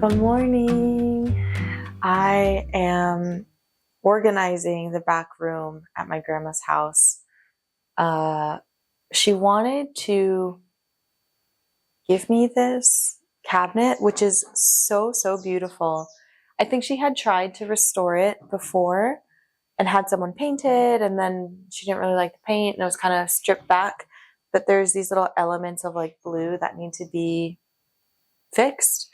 Good morning. I am organizing the back room at my grandma's house. She wanted to give me this cabinet, which is so beautiful. I think she had tried to restore it before and had someone paint it, and then she didn't really like the paint and it was kind of stripped back. But there's these little elements of like blue that need to be fixed.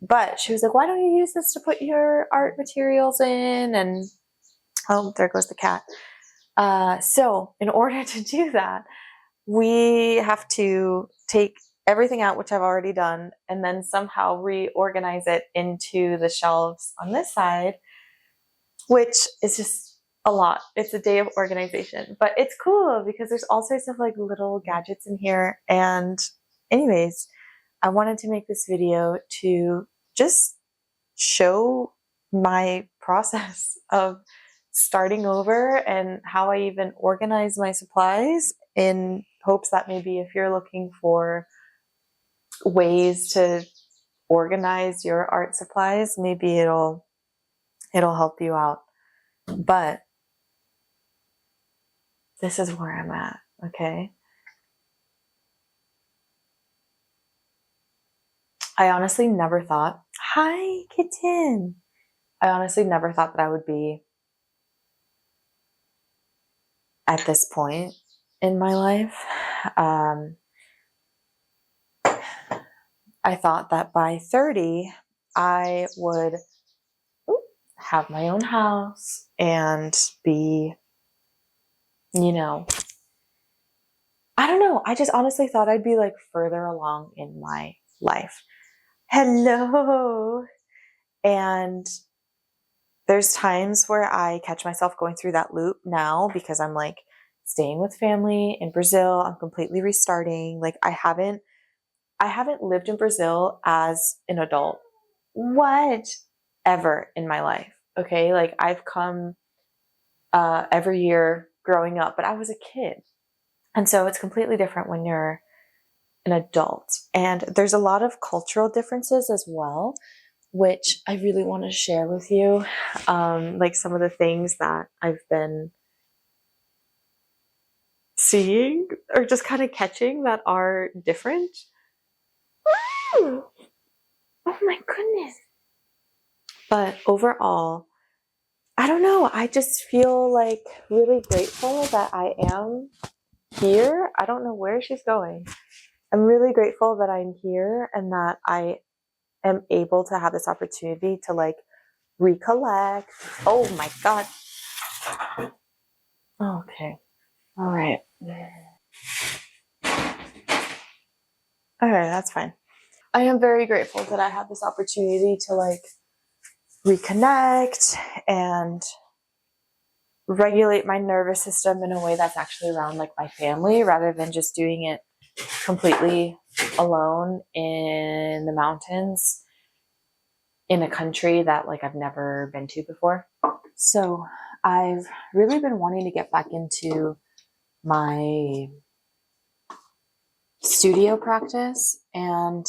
But she was like, why don't you use this to put your art materials in? And oh, there goes the cat. So in order to do that, we have to take everything out, which I've already done, and then somehow reorganize it into the shelves on this side, which is just a lot. It's a day of organization, but it's cool because there's all sorts of like little gadgets in here. And anyways, I wanted to make this video to just show my process of starting over and how I even organize my supplies, in hopes that maybe if you're looking for ways to organize your art supplies, maybe it'll help you out. But this is where I'm at, okay? I honestly never thought, hi kitten. I honestly never thought that I would be at this point in my life. I thought that by 30, I would have my own house and be, you know, I don't know. I just honestly thought I'd be like further along in my life. Hello. And there's times where I catch myself going through that loop now because I'm like staying with family in Brazil. I'm completely restarting. Like I haven't lived in Brazil as an adult ever in my life. Okay. Like I've come every year growing up, but I was a kid. And so it's completely different when you're an adult. And there's a lot of cultural differences as well, which I really want to share with you. Like some of the things that I've been seeing or just kind of catching that are different. Oh my goodness. But overall, I don't know. I just feel like really grateful that I am here. I don't know where she's going. I'm really grateful that I'm here and that I am able to have this opportunity to like recollect. Oh my God. Okay. All right. Okay, that's fine. I am very grateful that I have this opportunity to like reconnect and regulate my nervous system in a way that's actually around like my family rather than just doing it completely alone in the mountains in a country that like I've never been to before. So I've really been wanting to get back into my studio practice, and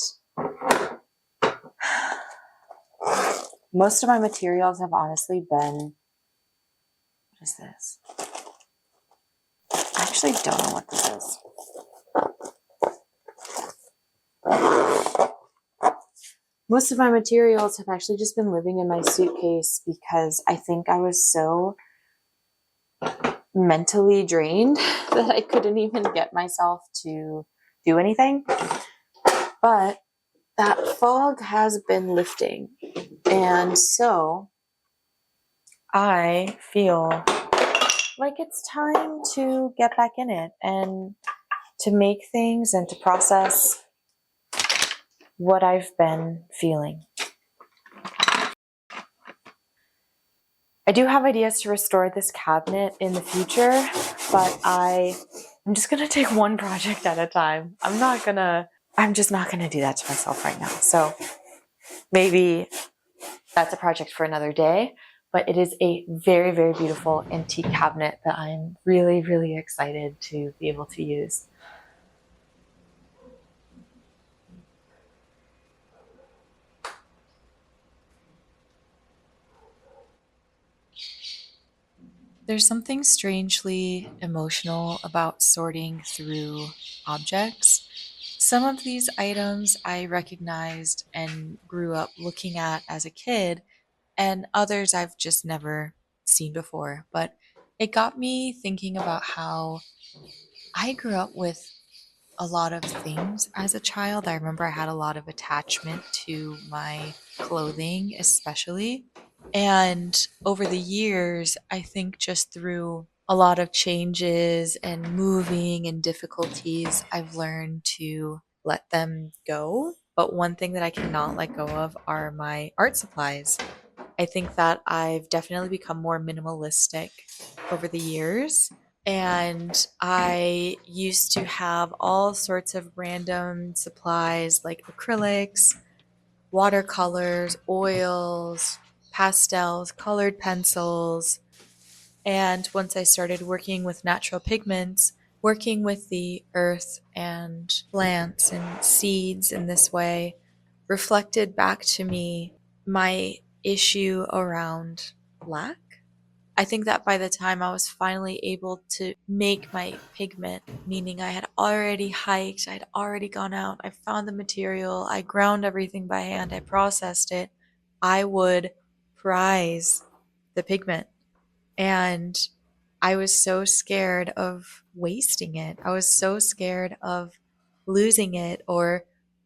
most of my materials have honestly been, what is this? I actually don't know what this is. Most of my materials have actually just been living in my suitcase because I think I was so mentally drained that I couldn't even get myself to do anything. But that fog has been lifting. And so I feel like it's time to get back in it and to make things and to process what I've been feeling. I do have ideas to restore this cabinet in the future, but I'm just going to take one project at a time. I'm just not going to do that to myself right now. So maybe that's a project for another day, but it is a very beautiful antique cabinet that I'm really excited to be able to use. There's something strangely emotional about sorting through objects. Some of these items I recognized and grew up looking at as a kid, and others I've just never seen before. But it got me thinking about how I grew up with a lot of things as a child. I remember I had a lot of attachment to my clothing, especially. And over the years, I think just through a lot of changes and moving and difficulties, I've learned to let them go. But one thing that I cannot let go of are my art supplies. I think that I've definitely become more minimalistic over the years. And I used to have all sorts of random supplies like acrylics, watercolors, oils, pastels, colored pencils. And once I started working with natural pigments, working with the earth and plants and seeds in this way reflected back to me my issue around lack. I think that by the time I was finally able to make my pigment, meaning I had already hiked, I'd already gone out, I found the material, I ground everything by hand, I processed it, I would prize the pigment. And I was so scared of wasting it. I was so scared of losing it or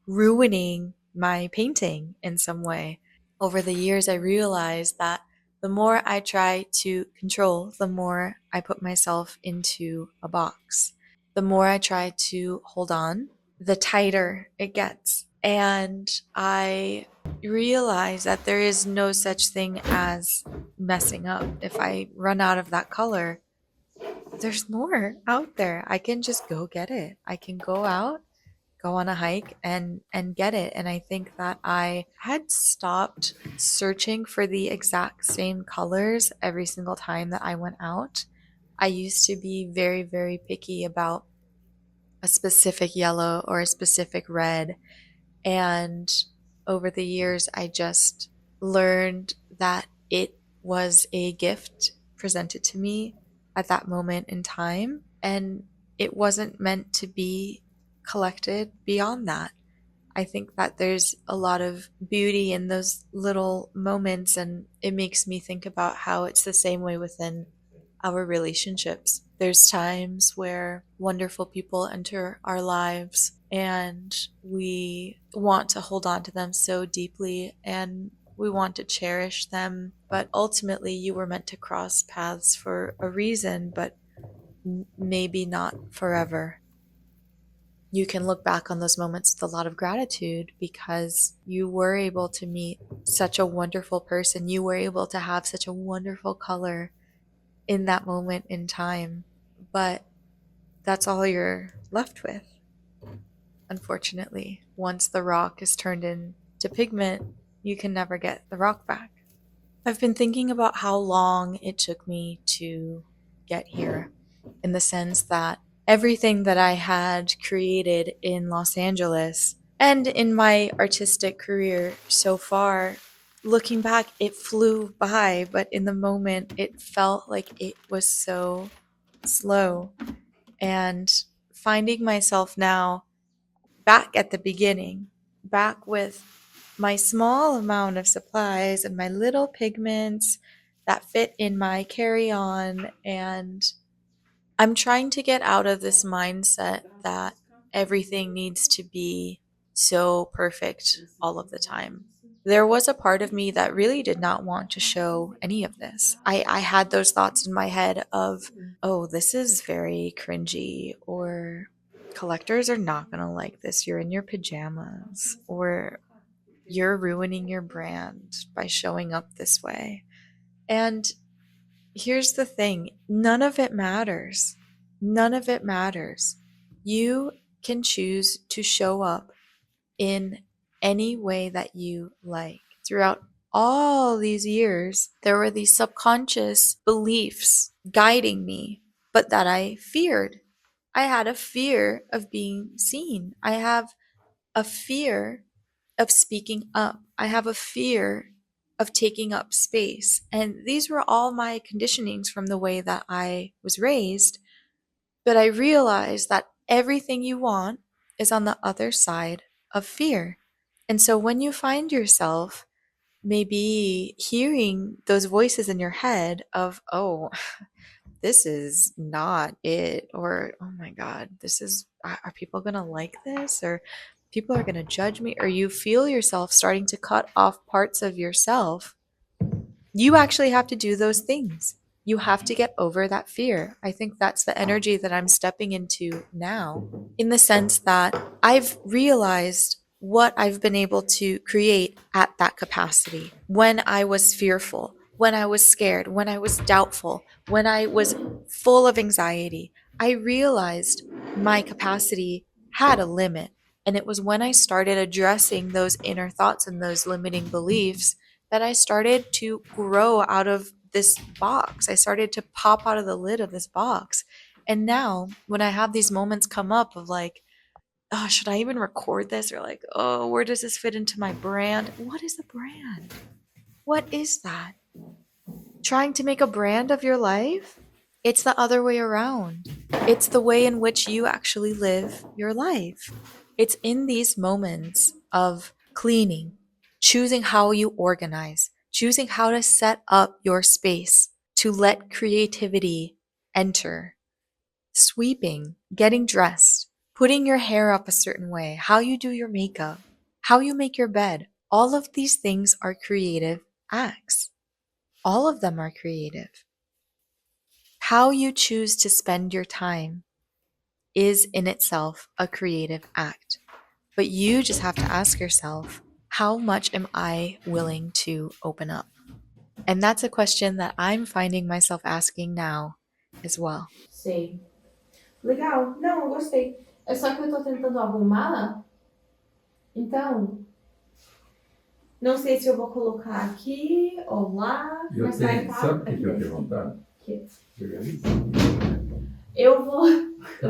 ruining my painting in some way. Over the years, I realized that the more I try to control, the more I put myself into a box. The more I try to hold on, the tighter it gets. And I realize that there is no such thing as messing up. If I run out of that color, there's more out there. I can just go get it. I can go out, go on a hike and get it. And I think that I had stopped searching for the exact same colors every single time that I went out. I used to be very, very picky about a specific yellow or a specific red. And over the years, I just learned that it was a gift presented to me at that moment in time. And it wasn't meant to be collected beyond that. I think that there's a lot of beauty in those little moments, and it makes me think about how it's the same way within our relationships. There's times where wonderful people enter our lives and we want to hold on to them so deeply and we want to cherish them, but ultimately you were meant to cross paths for a reason, but maybe not forever. You can look back on those moments with a lot of gratitude because you were able to meet such a wonderful person. You were able to have such a wonderful color in that moment in time. But that's all you're left with, unfortunately. Once the rock is turned into pigment, you can never get the rock back. I've been thinking about how long it took me to get here, in the sense that everything that I had created in Los Angeles and in my artistic career so far, looking back, it flew by, but in the moment, it felt like it was so slow. And finding myself now back at the beginning, back with my small amount of supplies and my little pigments that fit in my carry on. And I'm trying to get out of this mindset that everything needs to be so perfect all of the time. There was a part of me that really did not want to show any of this. I had those thoughts in my head of, oh, this is very cringy, or collectors are not going to like this. You're in your pajamas, or you're ruining your brand by showing up this way. And here's the thing, none of it matters. None of it matters. You can choose to show up in any way that you like. Throughout all these years, there were these subconscious beliefs guiding me, but that I feared. I had a fear of being seen. I have a fear of speaking up. I have a fear of taking up space. And these were all my conditionings from the way that I was raised. But I realized that everything you want is on the other side of fear. And so when you find yourself maybe hearing those voices in your head of, oh, this is not it, or oh my God, this is, are people gonna like this? Or people are gonna judge me? Or you feel yourself starting to cut off parts of yourself, you actually have to do those things. You have to get over that fear. I think that's the energy that I'm stepping into now, in the sense that I've realized what I've been able to create at that capacity. When I was fearful, when I was scared, when I was doubtful, when I was full of anxiety, I realized my capacity had a limit. And it was when I started addressing those inner thoughts and those limiting beliefs that I started to grow out of this box. I started to pop out of the lid of this box. And now, when I have these moments come up of like, oh, should I even record this? Or like, oh, where does this fit into my brand? What is a brand? What is that? Trying to make a brand of your life? It's the other way around. It's the way in which you actually live your life. It's in these moments of cleaning, choosing how you organize, choosing how to set up your space to let creativity enter, sweeping, getting dressed, putting your hair up a certain way, how you do your makeup, how you make your bed. All of these things are creative acts. All of them are creative. How you choose to spend your time is in itself a creative act. But you just have to ask yourself, how much am I willing to open up? And that's a question that I'm finding myself asking now as well. Sei. Legal. Não, eu gostei. É só que eu tô tentando arrumar, então não sei se eu vou colocar aqui ou lá, Eu mas tenho, vai estar sabe o aqui que eu dentro. tenho vontade? Que? Organize. Eu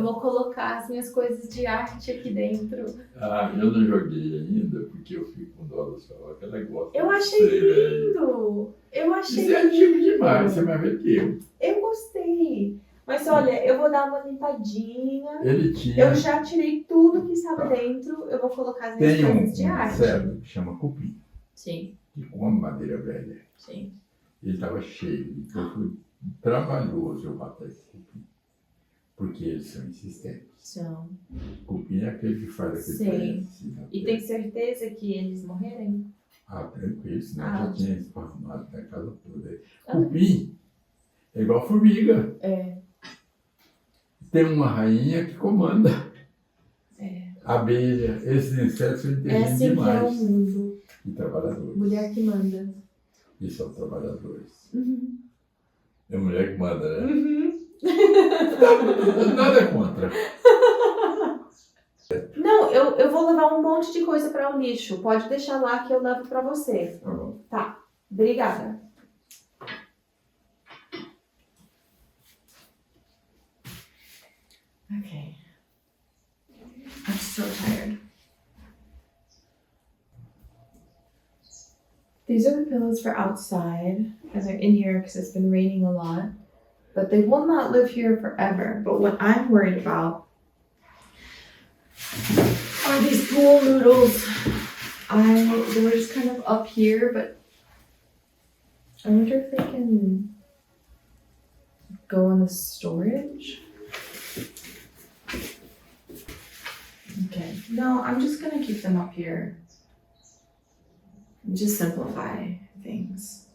vou colocar as minhas coisas de arte aqui dentro. Ah, eu não joguei ainda, porque eu fico com dó das falar que ela gosta. Eu achei lindo! Eu achei Isso é antigo demais, você vai ver que eu. Eu gostei. Mas olha, eu vou dar uma limpadinha. Ele tinha. Eu já tirei tudo que estava dentro. Eu vou colocar as minhas Tem coisas de um arte. inseto que chama cupim, Sim, que come madeira velha. sim. Ele estava cheio, então foi trabalhoso eu matar esse cupim, porque eles são insistentes. São. Cupim é aquele que faz aquele Sim. trem assim na E terra. tem certeza que eles morrerem? Ah, tranquilo, senão Ah, já tinha esparramado na casa toda. Ah. Cupim é igual formiga. É. Tem uma rainha que comanda. É. Abelha, esses insetos são É inteligentes assim demais. que é o mundo. E trabalhadores. Mulher que manda. E são trabalhadores. Uhum. É mulher que manda, né? Uhum. Nada contra. Não, eu vou levar um monte de coisa para o lixo. Pode deixar lá que eu levo para você. Tá bom. Tá. Obrigada. Okay. I'm so tired. These are the pillows for outside, and they're in here because it's been raining a lot. But they will not live here forever. But what I'm worried about are these pool noodles. They were just kind of up here, but I wonder if they can go in the storage. Okay. No, I'm just gonna keep them up here. Just simplify things.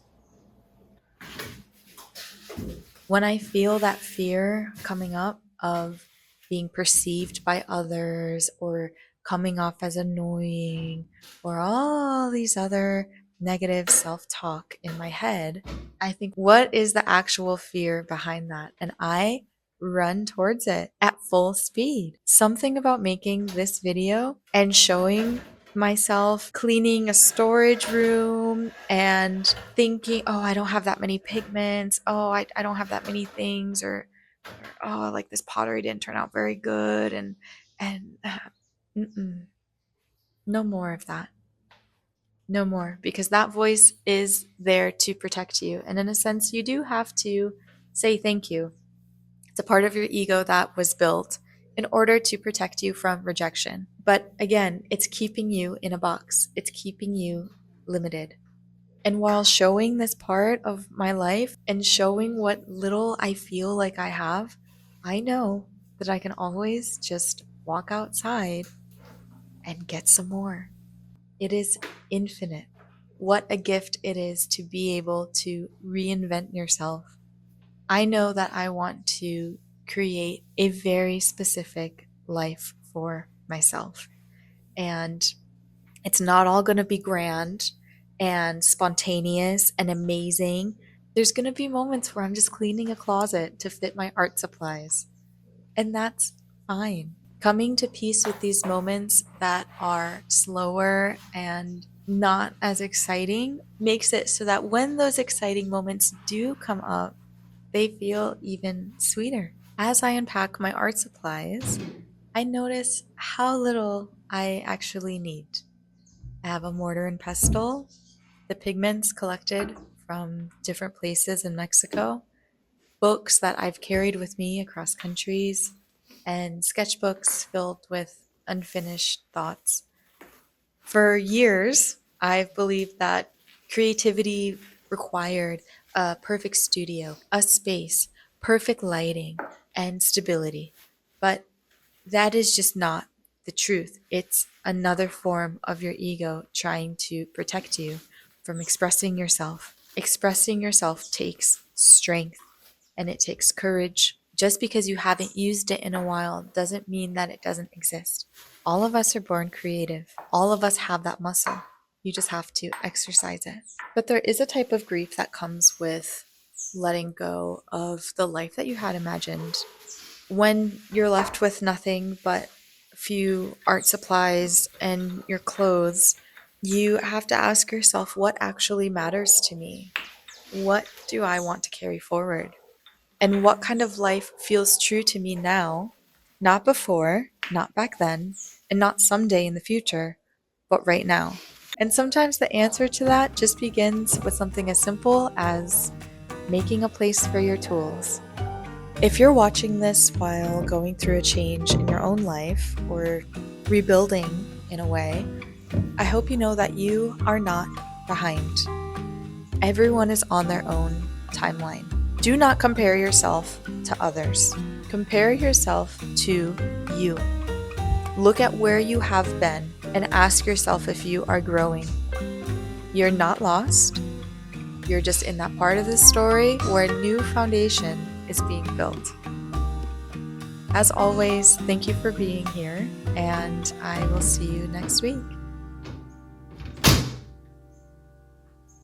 When I feel that fear coming up of being perceived by others or coming off as annoying or all these other negative self-talk in my head, I think, what is the actual fear behind that? And I run towards it at full speed. Something about making this video and showing myself cleaning a storage room and thinking, oh, I don't have that many pigments. Oh, I don't have that many things, or oh, like this pottery didn't turn out very good. And, no more of that. No more of that. No more, because that voice is there to protect you. And in a sense, you do have to say thank you. It's a part of your ego that was built in order to protect you from rejection. But again, it's keeping you in a box, it's keeping you limited. And while showing this part of my life and showing what little I feel like I have, I know that I can always just walk outside and get some more. It is infinite. What a gift it is to be able to reinvent yourself. I know that I want to create a very specific life for myself. And it's not all going to be grand and spontaneous and amazing. There's going to be moments where I'm just cleaning a closet to fit my art supplies. And that's fine. Coming to peace with these moments that are slower and not as exciting makes it so that when those exciting moments do come up, they feel even sweeter. As I unpack my art supplies, I notice how little I actually need. I have a mortar and pestle, the pigments collected from different places in Mexico, books that I've carried with me across countries, and sketchbooks filled with unfinished thoughts. For years, I've believed that creativity required a perfect studio, a space, perfect lighting, and stability. But that is just not the truth. It's another form of your ego trying to protect you from expressing yourself. Expressing yourself takes strength and it takes courage. Just because you haven't used it in a while doesn't mean that it doesn't exist. All of us are born creative. All of us have that muscle. You just have to exercise it. But there is a type of grief that comes with letting go of the life that you had imagined. When you're left with nothing but a few art supplies and your clothes, you have to ask yourself, what actually matters to me? What do I want to carry forward? And what kind of life feels true to me now, not before, not back then, and not someday in the future, but right now? And sometimes the answer to that just begins with something as simple as making a place for your tools. If you're watching this while going through a change in your own life or rebuilding in a way, I hope you know that you are not behind. Everyone is on their own timeline. Do not compare yourself to others. Compare yourself to you. Look at where you have been and ask yourself if you are growing. You're not lost. You're just in that part of the story where a new foundation is being built. As always, thank you for being here, and I will see you next week.